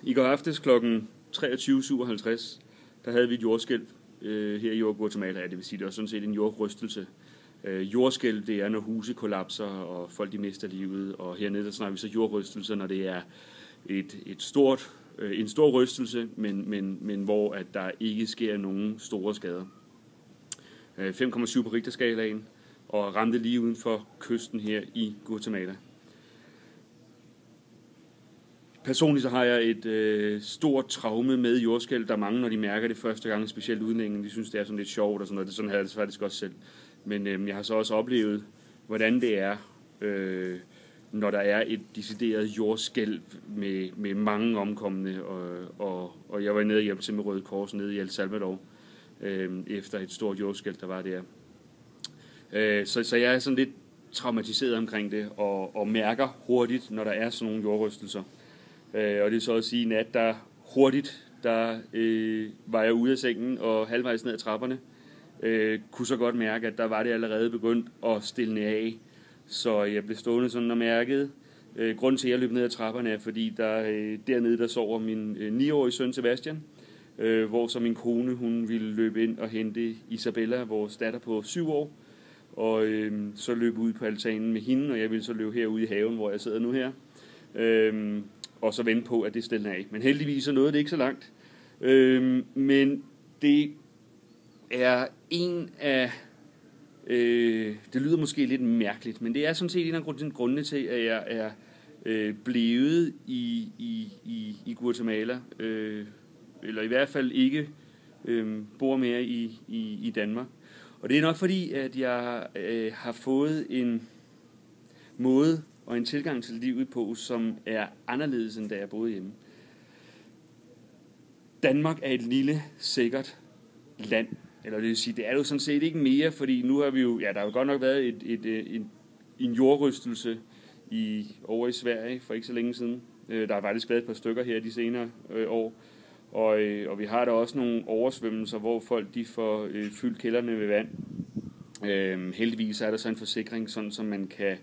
I går aftes kl. 23.57, der havde vi et jordskælv her i Guatemala. Ja, det vil sige, det var sådan set en jordrystelse. Jordskælv, det er, når huse kollapser, og folk de mister livet. Og hernede, der snakker vi så jordrystelse, når det er en stor rystelse, men hvor at der ikke sker nogen store skader. 5,7 på Richterskalaen, og ramte lige uden for kysten her i Guatemala. Personligt så har jeg et stort traume med jordskælv. Der er mange, når de mærker det første gang, specielt udlændinge, de synes, det er sådan lidt sjovt og sådan noget. Sådan havde jeg det faktisk også selv. Men jeg har så også oplevet, hvordan det er, når der er et decideret jordskælv med mange omkomne. Og jeg var nede og hjælpe til med Røde Kors nede i El Salvador, efter et stort jordskælv, der var der. Så jeg er sådan lidt traumatiseret omkring det, og mærker hurtigt, når der er sådan nogle jordrystelser. Og det er så at sige, at der hurtigt, var jeg ude af sengen og halvvejs ned ad trapperne. Kunne så godt mærke, at der var det allerede begyndt at stille af. Så jeg blev stående sådan og mærkede. Grunden til, at jeg løb ned ad trapperne er, fordi dernede der sover min 9-årige søn Sebastian. Hvor så min kone, hun ville løbe ind og hente Isabella, vores datter på 7 år. Og så løb ud på altanen med hende, og jeg ville så løbe herude i haven, hvor jeg sidder nu her. Og så vente på, at det stiller af. Men heldigvis så nåede det ikke så langt. Men det er en af... det lyder måske lidt mærkeligt, men det er sådan set en af grundene til, at jeg er blevet i Guatemala. Eller i hvert fald ikke bor mere i Danmark. Og det er nok fordi, at jeg har fået en måde og en tilgang til livet på, som er anderledes, end da jeg boede hjemme. Danmark er et lille, sikkert land. Eller det vil sige, det er jo sådan set ikke mere, fordi nu har vi jo, der har jo godt nok været en jordrystelse over i Sverige for ikke så længe siden. Der har faktisk været et par stykker her de senere år. Og vi har da også nogle oversvømmelser, hvor folk de får fyldt kælderne med vand. Heldigvis er der så en forsikring, sådan som man kan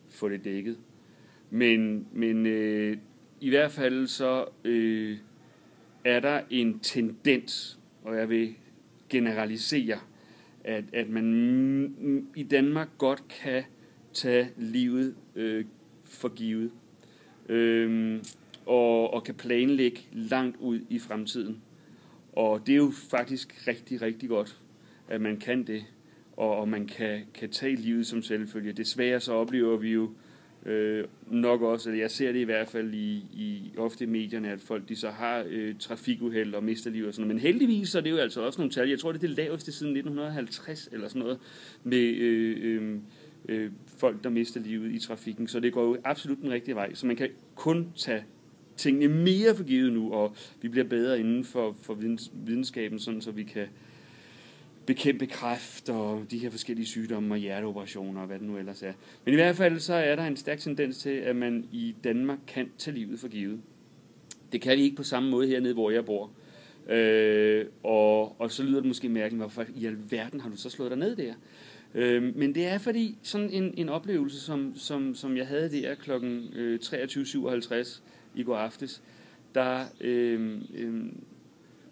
få det dækket. Men i hvert fald så er der en tendens, og jeg vil generalisere, at man i Danmark godt kan tage livet for givet. Og kan planlægge langt ud i fremtiden. Og det er jo faktisk rigtig, rigtig godt, at man kan det, og man kan tage livet som selvfølge. Desværre så oplever vi jo nok også, at jeg ser det i hvert fald ofte i medierne, at folk de så har trafikuheld og mister livet og sådan noget. Men heldigvis så er det jo altså også nogle tal. Jeg tror, det er det laveste siden 1950 eller sådan noget, med folk, der mister livet i trafikken. Så det går jo absolut den rigtige vej. Så man kan kun tage tingene mere for givet nu, og vi bliver bedre inden for videnskaben, sådan så vi kan bekæmpe kræft og de her forskellige sygdomme og hjerteoperationer og hvad det nu ellers er. Men i hvert fald så er der en stærk tendens til, at man i Danmark kan tage livet for givet. Det kan vi ikke på samme måde hernede, hvor jeg bor. Og så lyder det måske mærkeligt, hvorfor i alverden har du så slået dig ned der? Men det er fordi sådan en oplevelse, som jeg havde der kl. 23.57 i går aftes, der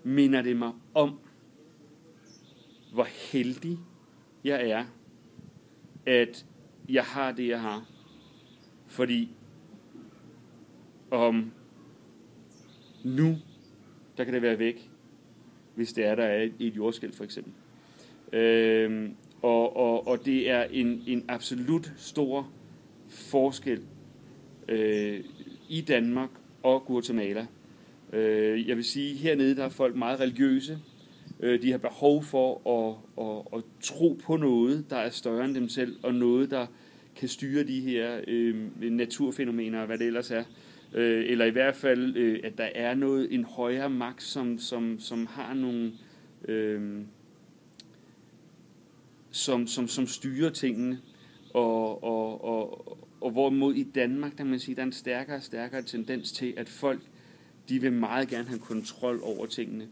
minder det mig om, hvor heldig jeg er, at jeg har det, jeg har. Fordi nu, der kan det være væk, hvis det der er et jordskælv for eksempel. Og det er en absolut stor forskel i Danmark og Guatemala. Jeg vil sige, hernede der er folk meget religiøse. De har behov for at tro på noget, der er større end dem selv, og noget, der kan styre de her naturfænomener, hvad det ellers er. Eller i hvert fald, at der er en højere magt, som har nogle... Som styrer tingene, og hvorimod i Danmark, der man sige, der er en stærkere og stærkere tendens til, at folk, de vil meget gerne have kontrol over tingene,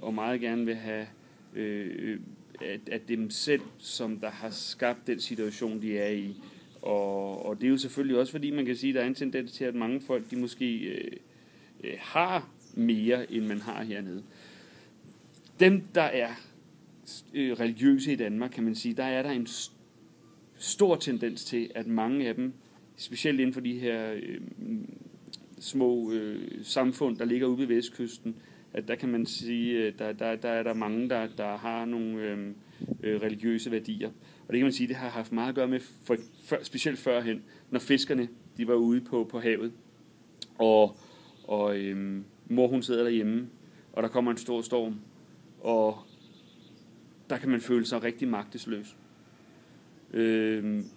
og meget gerne vil have, at dem selv, som der har skabt den situation, de er i, Og det er jo selvfølgelig også, fordi man kan sige, at der er en tendens til, at mange folk, de måske har mere, end man har hernede. Dem, der er religiøse i Danmark, kan man sige, der er der en stor tendens til, at mange af dem, specielt inden for de her små samfund, der ligger ude ved vestkysten, at der kan man sige, der er der mange, der har nogle religiøse værdier. Og det kan man sige, det har haft meget at gøre med, specielt førhen, når fiskerne de var ude på havet, og mor hun sidder derhjemme, og der kommer en stor storm, og der kan man føle sig rigtig magtesløs.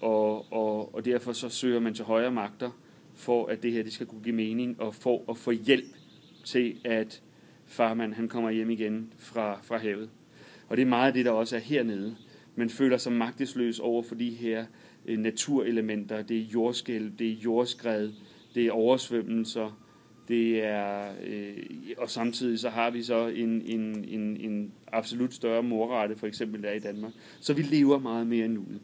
Og derfor så søger man til højere magter, for at det her det skal kunne give mening, og for at få hjælp til, at farmand han kommer hjem igen fra havet. Og det er meget det, der også er hernede. Man føler sig magtesløs over for de her naturelementer. Det er jordskælv, det er jordskred, det er oversvømmelser, det er, og samtidig så har vi så en absolut større morrate, for eksempel der i Danmark. Så vi lever meget mere nuet.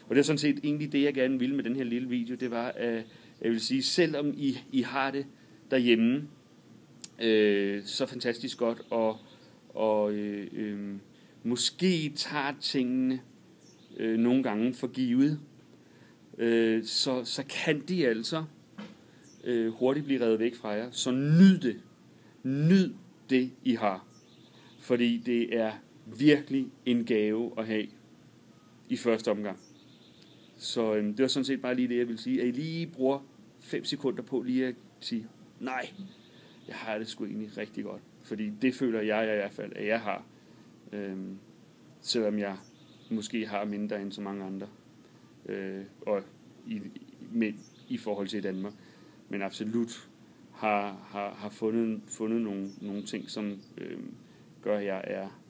Og det er sådan set egentlig det, jeg gerne ville med den her lille video, det var, at jeg vil sige, selvom I har det derhjemme, så fantastisk godt, og måske tager tingene nogle gange for givet, så kan de altså hurtigt blive revet væk fra jer. Så nyd det I har, fordi det er virkelig en gave at have i første omgang. Så det var sådan set bare lige det, jeg vil sige, at I lige bruger 5 sekunder på lige at sige, nej, jeg har det sgu egentlig rigtig godt, fordi det føler jeg i hvert fald, at jeg har, selvom jeg måske har mindre end så mange andre, og i forhold til Danmark, men absolut har fundet nogle ting, som gør, at jeg er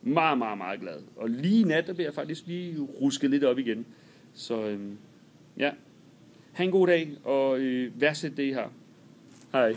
meget, meget, meget glad. Og lige i nat, der bliver jeg faktisk lige rusket lidt op igen. Så ja, ha' en god dag, og værdsæt det I har. Hej.